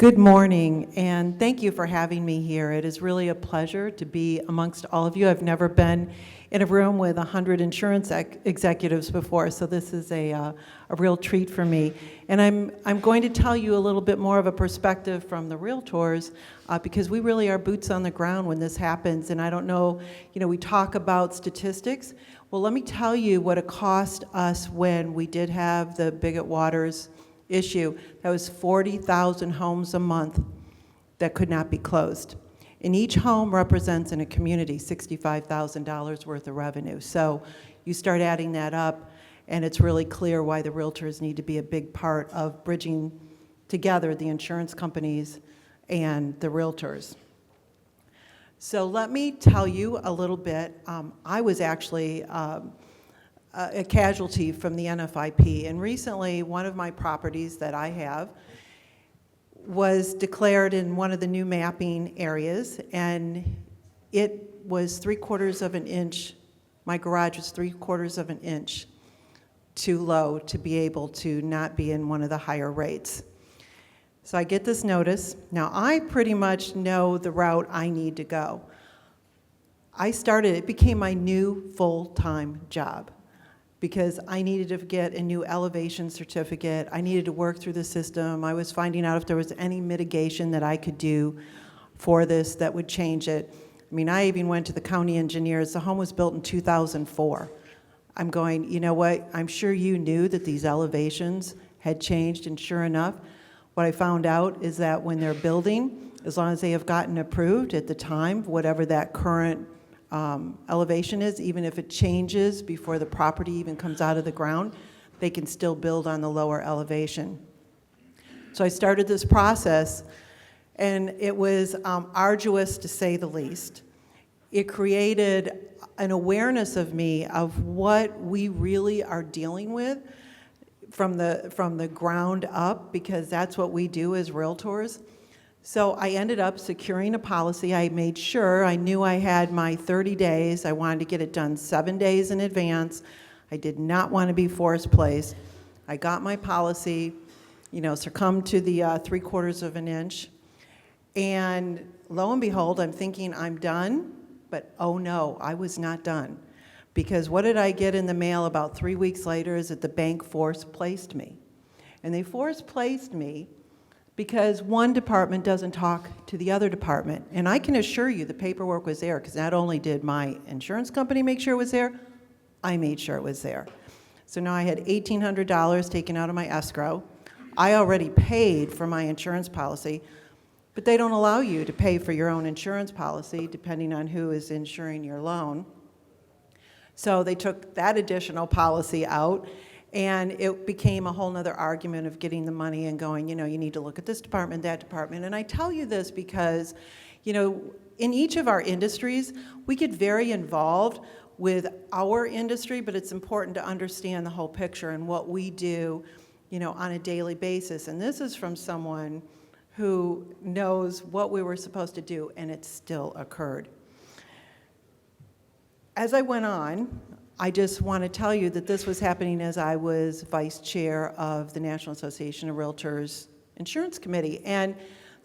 Good morning, and thank you for having me here. It is really a pleasure to be amongst all of you. I've never been in a room with 100 insurance executives before, so this is a real treat for me. And I'm going to tell you a little bit more of a perspective from the realtors because we really are boots on the ground when this happens. And I don't know, we talk about statistics. Well, let me tell you what it cost us when we did have the Bigot Waters issue. That was 40,000 homes a month that could not be closed. And each home represents in a community $65,000 worth of revenue. So you start adding that up, and it's really clear why the realtors need to be a big part of bridging together the insurance companies and the realtors. So let me tell you a little bit. I was actually a casualty from the NFIP. And recently, one of my properties that I have was declared in one of the new mapping areas, and it was 3/4 of an inch. My garage was 3/4 of an inch too low to be able to not be in one of the higher rates. So I get this notice. Now, I pretty much know the route I need to go. It became my new full-time job, because I needed to get a new elevation certificate. I needed to work through the system. I was finding out if there was any mitigation that I could do for this that would change it. I mean, I even went to the county engineers. The home was built in 2004. I'm going, you know what? I'm sure you knew that these elevations had changed, and sure enough, what I found out is that when they're building, as long as they have gotten approved at the time, whatever that current elevation is, even if it changes before the property even comes out of the ground, they can still build on the lower elevation. So I started this process, and it was arduous to say the least. It created an awareness of me of what we really are dealing with from the ground up, because that's what we do as realtors. So I ended up securing a policy. I made sure I knew I had my 30 days. I wanted to get it done 7 days in advance. I did not want to be forced placed. I got my policy, succumbed to the 3/4 of an inch. And lo and behold, I'm thinking I'm done, but oh no, I was not done. Because what did I get in the mail about 3 weeks later is that the bank force placed me. And they force placed me because one department doesn't talk to the other department. And I can assure you the paperwork was there, because not only did my insurance company make sure it was there, I made sure it was there. So now I had $1,800 taken out of my escrow. I already paid for my insurance policy, but they don't allow you to pay for your own insurance policy depending on who is insuring your loan. So they took that additional policy out, and it became a whole nother argument of getting the money and going, you need to look at this department, that department. And I tell you this because, in each of our industries, we get very involved with our industry, but it's important to understand the whole picture and what we do, on a daily basis. And this is from someone who knows what we were supposed to do, and it still occurred. As I went on, I just want to tell you that this was happening as I was vice chair of the National Association of Realtors Insurance Committee. And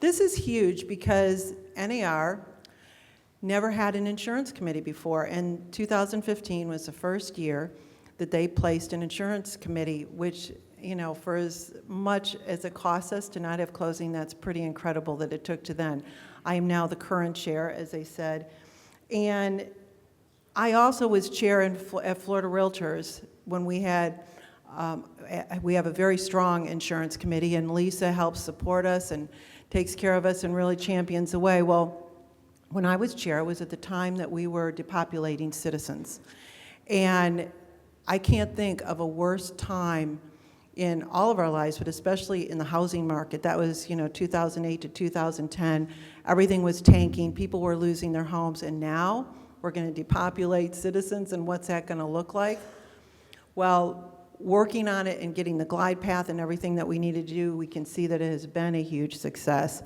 this is huge because NAR never had an insurance committee before. And 2015 was the first year that they placed an insurance committee, which, for as much as it costs us to not have closing, that's pretty incredible that it took to then. I am now the current chair, as I said. And I also was chair at Florida Realtors when we have a very strong insurance committee, and Lisa helps support us and takes care of us and really champions the way. Well, when I was chair, it was at the time that we were depopulating Citizens. And I can't think of a worse time in all of our lives, but especially in the housing market. That was, 2008 to 2010. Everything was tanking. People were losing their homes. And now we're going to depopulate Citizens, and what's that going to look like? Well, working on it and getting the glide path and everything that we needed to do, we can see that it has been a huge success.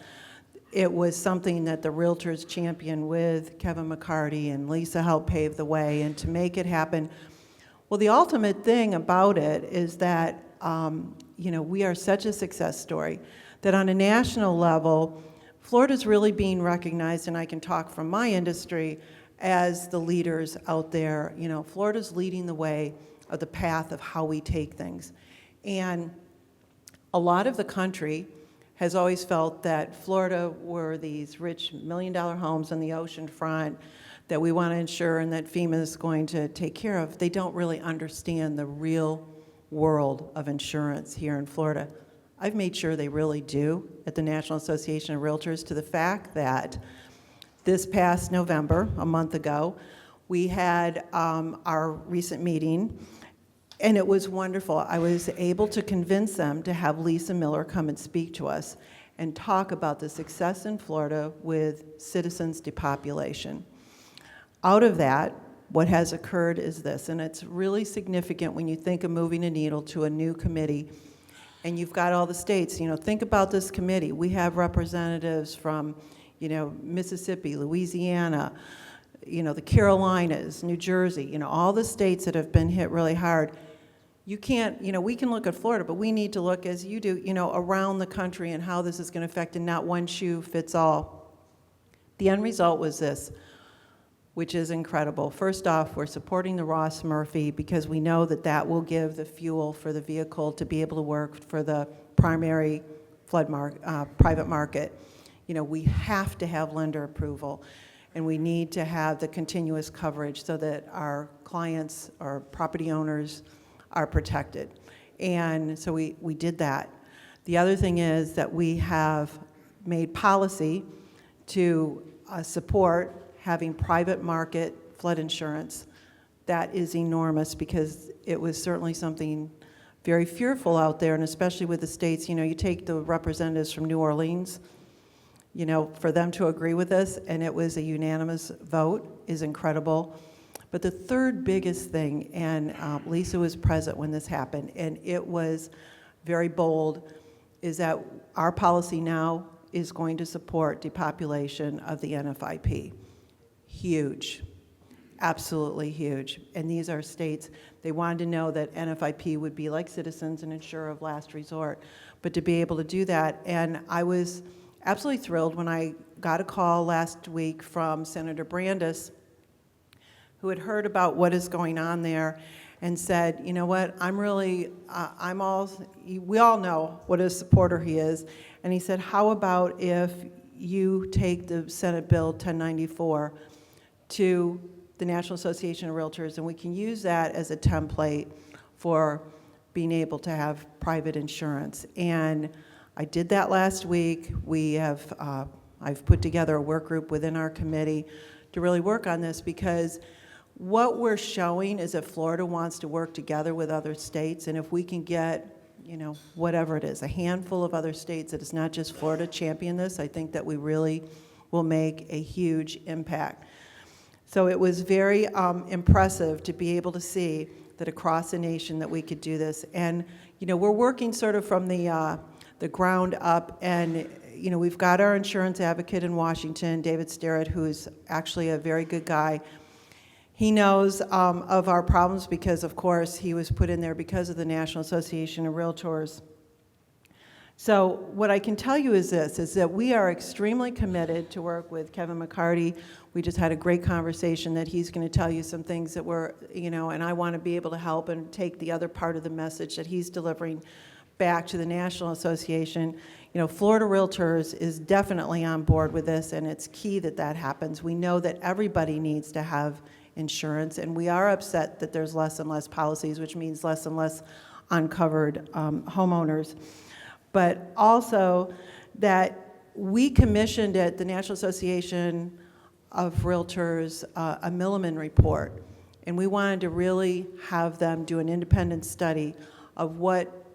It was something that the realtors championed with Kevin McCarty, and Lisa helped pave the way, and to make it happen. Well, the ultimate thing about it is that, we are such a success story that on a national level, Florida's really being recognized, and I can talk from my industry, as the leaders out there. You know, Florida's leading the way of the path of how we take things. And a lot of the country has always felt that Florida were these rich million-dollar homes on the ocean front that we want to insure and that FEMA is going to take care of. They don't really understand the real world of insurance here in Florida. I've made sure they really do at the National Association of Realtors, to the fact that this past November, a month ago, we had our recent meeting, and it was wonderful. I was able to convince them to have Lisa Miller come and speak to us and talk about the success in Florida with Citizens Depopulation. Out of that, what has occurred is this, and it's really significant when you think of moving a needle to a new committee, and you've got all the states. You know, think about this committee. We have representatives from, you know, Mississippi, Louisiana, you know, the Carolinas, New Jersey, you know, all the states that have been hit really hard. You can't, you know, we can look at Florida, but we need to look, as you do, you know, around the country and how this is going to affect, and not one shoe fits all. The end result was this, which is incredible. First off, we're supporting the Ross Murphy because we know that that will give the fuel for the vehicle to be able to work for the primary private market. You know, we have to have lender approval, and we need to have the continuous coverage so that our clients, our property owners, are protected. And so we did that. The other thing is that we have made policy to support having private market flood insurance. That is enormous, because it was certainly something very fearful out there, and especially with the states. You know, you take the representatives from New Orleans, you know, for them to agree with this, and it was a unanimous vote, is incredible. But the third biggest thing, and Lisa was present when this happened, and it was very bold, is that our policy now is going to support depopulation of the NFIP. Huge, absolutely huge. And these are states, they wanted to know that NFIP would be like Citizens, an insurer of last resort, but to be able to do that. And I was absolutely thrilled when I got a call last week from Senator Brandes, who had heard about what is going on there, and said, you know what, we all know what a supporter he is, and he said, how about if you take the Senate Bill 1094 to the National Association of Realtors, and we can use that as a template for being able to have private insurance. And I did that last week. I've put together a work group within our committee to really work on this, because what we're showing is that Florida wants to work together with other states, and if we can get, you know, whatever it is, a handful of other states, that it's not just Florida champion this, I think that we really will make a huge impact. So it was very impressive to be able to see that across the nation that we could do this. And, you know, we're working sort of from the ground up, and, you know, we've got our insurance advocate in Washington, David Sterrett, who's actually a very good guy. He knows of our problems because, of course, he was put in there because of the National Association of Realtors. So what I can tell you is this, is that we are extremely committed to work with Kevin McCarty. We just had a great conversation that he's going to tell you some things that we're, you know, and I want to be able to help and take the other part of the message that he's delivering back to the National Association. You know, Florida Realtors is definitely on board with this, and it's key that that happens. We know that everybody needs to have insurance, and we are upset that there's less and less policies, which means less and less uncovered homeowners. But also that we commissioned at the National Association of Realtors a Milliman report, and we wanted to really have them do an independent study of what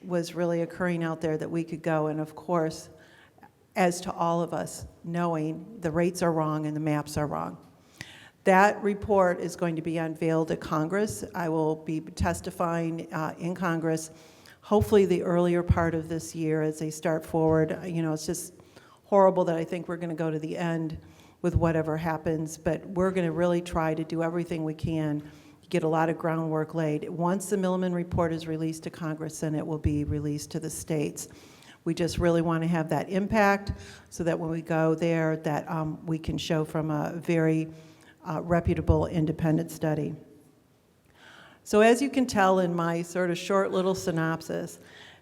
was really occurring out there, that we could go, and of course, as to all of us, knowing the rates are wrong and the maps are wrong. That report is going to be unveiled at Congress. I will be testifying in Congress, hopefully the earlier part of this year as they start forward. You know, it's just horrible that I think we're going to go to the end with whatever happens, but we're going to really try to do everything we can to get a lot of groundwork laid. Once the Milliman report is released to Congress, then it will be released to the states. We just really want to have that impact so that when we go there, that we can show from a very reputable independent study. So as you can tell in my sort of short little synopsis,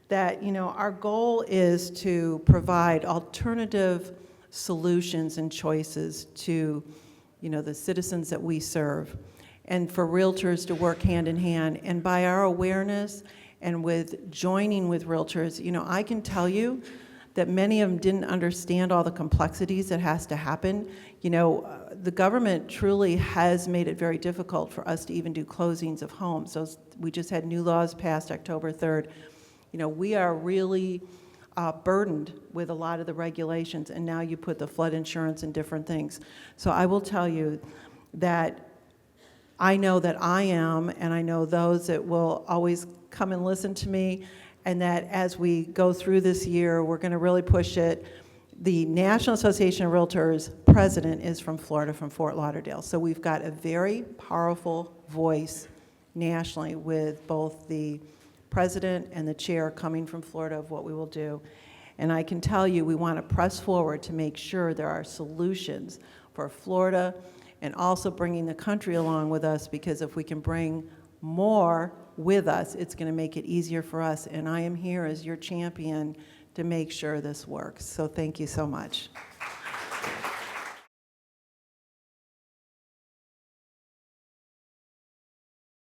that, our goal is to provide alternative solutions and choices to, the citizens that we serve, and for realtors to work hand in hand. And by our awareness and with joining with realtors, I can tell you that many of them didn't understand all the complexities that has to happen. The government truly has made it very difficult for us to even do closings of homes. So we just had new laws passed October 3rd. We are really burdened with a lot of the regulations, and now you put the flood insurance and different things. So I will tell you that I know that I am, and I know those that will always come and listen to me, and that as we go through this year, we're going to really push it. The National Association of Realtors president is from Florida, from Fort Lauderdale. So we've got a very powerful voice nationally with both the president and the chair coming from Florida of what we will do. And I can tell you, we want to press forward to make sure there are solutions for Florida, and also bringing the country along with us, because if we can bring more with us, it's going to make it easier for us. And I am here as your champion to make sure this works. So thank you so much.